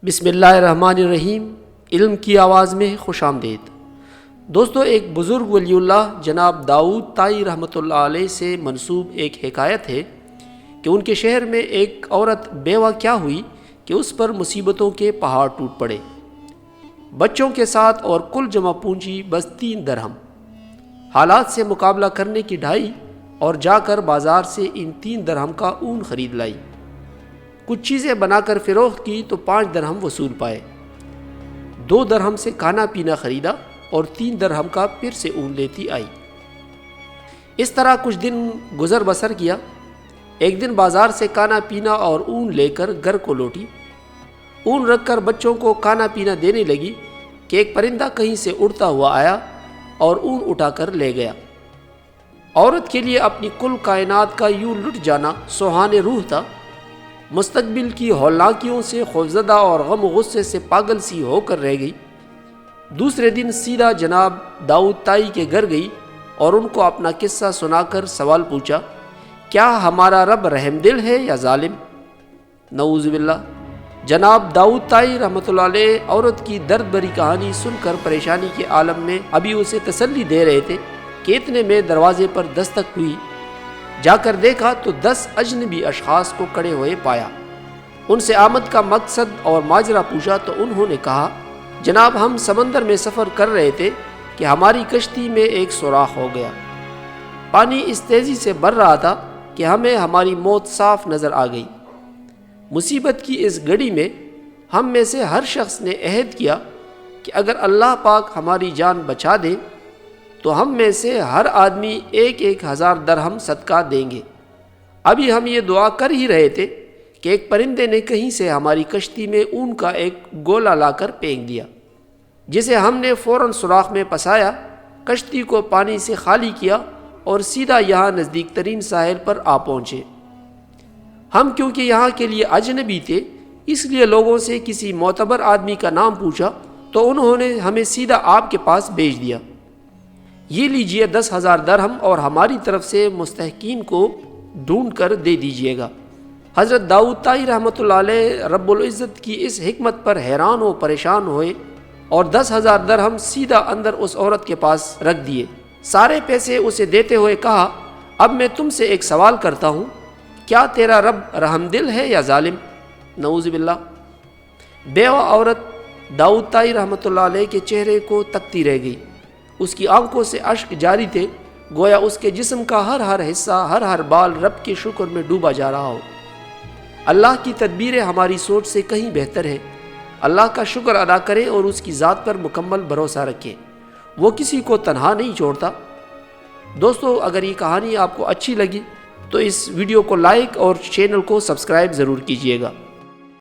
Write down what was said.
بسم اللہ الرحمن الرحیم۔ علم کی آواز میں خوش آمدید۔ دوستو، ایک بزرگ ولی اللہ جناب داؤد طائی رحمۃ اللہ علیہ سے منسوب ایک حکایت ہے کہ ان کے شہر میں ایک عورت بیوہ کیا ہوئی کہ اس پر مصیبتوں کے پہاڑ ٹوٹ پڑے۔ بچوں کے ساتھ اور کل جمع پونجی بس 3 درہم، حالات سے مقابلہ کرنے کی ڈھائی، اور جا کر بازار سے ان 3 درہم کا اون خرید لائی۔ کچھ چیزیں بنا کر فروخت کی تو 5 درہم وصول پائے۔ 2 درہم سے کھانا پینا خریدا اور 3 درہم کا پھر سے اون لیتی آئی۔ اس طرح کچھ دن گزر بسر کیا۔ ایک دن بازار سے کھانا پینا اور اون لے کر گھر کو لوٹی۔ اون رکھ کر بچوں کو کھانا پینا دینے لگی کہ ایک پرندہ کہیں سے اڑتا ہوا آیا اور اون اٹھا کر لے گیا۔ عورت کے لیے اپنی کل کائنات کا یوں لٹ جانا سوہان روح تھا۔ مستقبل کی ہولناکیوں سے خوفزدہ اور غم و غصے سے پاگل سی ہو کر رہ گئی۔ دوسرے دن سیدھا جناب داؤد طائی کے گھر گئی اور ان کو اپنا قصہ سنا کر سوال پوچھا، کیا ہمارا رب رحم دل ہے یا ظالم؟ نعوذ باللہ۔ جناب داؤد طائی رحمۃ اللہ علیہ عورت کی درد بھری کہانی سن کر پریشانی کے عالم میں ابھی اسے تسلی دے رہے تھے کہ اتنے میں دروازے پر دستک ہوئی۔ جا کر دیکھا تو 10 اجنبی اشخاص کو کھڑے ہوئے پایا۔ ان سے آمد کا مقصد اور ماجرا پوچھا تو انہوں نے کہا، جناب ہم سمندر میں سفر کر رہے تھے کہ ہماری کشتی میں ایک سوراخ ہو گیا۔ پانی اس تیزی سے بڑھ رہا تھا کہ ہمیں ہماری موت صاف نظر آ گئی۔ مصیبت کی اس گھڑی میں ہم میں سے ہر شخص نے عہد کیا کہ اگر اللہ پاک ہماری جان بچا دے تو ہم میں سے ہر آدمی 1000 درہم صدقہ دیں گے۔ ابھی ہم یہ دعا کر ہی رہے تھے کہ ایک پرندے نے کہیں سے ہماری کشتی میں اون کا ایک گولا لا کر پھینک دیا، جسے ہم نے فوراً سوراخ میں پھنسایا، کشتی کو پانی سے خالی کیا اور سیدھا یہاں نزدیک ترین ساحل پر آ پہنچے۔ ہم کیونکہ یہاں کے لیے اجنبی تھے، اس لیے لوگوں سے کسی معتبر آدمی کا نام پوچھا تو انہوں نے ہمیں سیدھا آپ کے پاس بھیج دیا۔ یہ لیجئے 10,000 درہم اور ہماری طرف سے مستحقین کو ڈھونڈ کر دے دیجئے گا۔ حضرت داؤد طائی رحمۃ اللہ علیہ رب العزت کی اس حکمت پر حیران و پریشان ہوئے اور 10,000 درہم سیدھا اندر اس عورت کے پاس رکھ دیے۔ سارے پیسے اسے دیتے ہوئے کہا، اب میں تم سے ایک سوال کرتا ہوں، کیا تیرا رب رحم دل ہے یا ظالم؟ نعوذ باللہ۔ بیوہ عورت داؤد طائی رحمۃ اللہ علیہ کے چہرے کو تکتی رہ گئی۔ اس کی آنکھوں سے اشک جاری تھے، گویا اس کے جسم کا ہر حصہ، ہر بال رب کے شکر میں ڈوبا جا رہا ہو۔ اللہ کی تدبیر ہماری سوچ سے کہیں بہتر ہے۔ اللہ کا شکر ادا کریں اور اس کی ذات پر مکمل بھروسہ رکھیں، وہ کسی کو تنہا نہیں چھوڑتا۔ دوستو، اگر یہ کہانی آپ کو اچھی لگی تو اس ویڈیو کو لائک اور چینل کو سبسکرائب ضرور کیجیے گا۔